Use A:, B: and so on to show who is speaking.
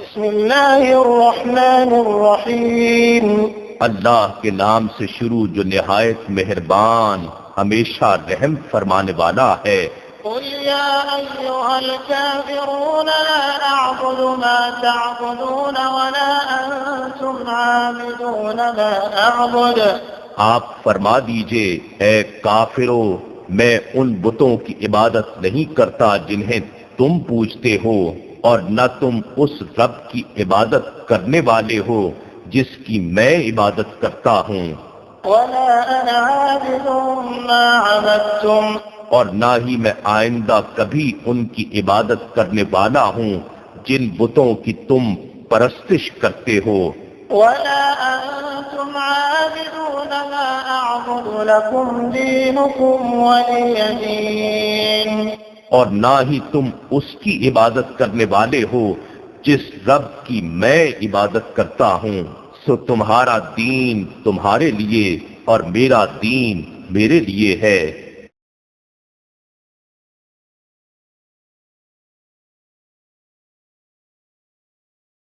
A: بسم اللہ الرحمن الرحیم
B: اللہ کے نام سے شروع جو نہایت مہربان ہمیشہ رحم فرمانے والا ہے۔
A: قل یا ایھا الکافرون لا اعبد ما تعبدون ولا انتم عابدون ما اعبد۔
B: آپ فرما دیجئے اے کافرو، میں ان بتوں کی عبادت نہیں کرتا جنہیں تم پوجتے ہو، اور نہ تم اس رب کی عبادت کرنے والے ہو جس کی میں عبادت کرتا ہوں،
A: ولا انا عابد ما عبدتم،
B: اور نہ ہی میں آئندہ کبھی ان کی عبادت کرنے والا ہوں جن بتوں کی تم پرستش کرتے ہو،
A: ولا انتم عابدون ما اعبد لكم دينكم ولي دين۔
B: اور نہ ہی تم اس کی عبادت کرنے والے ہو جس رب کی میں عبادت کرتا ہوں، سو تمہارا دین تمہارے لیے اور میرا دین میرے لیے ہے۔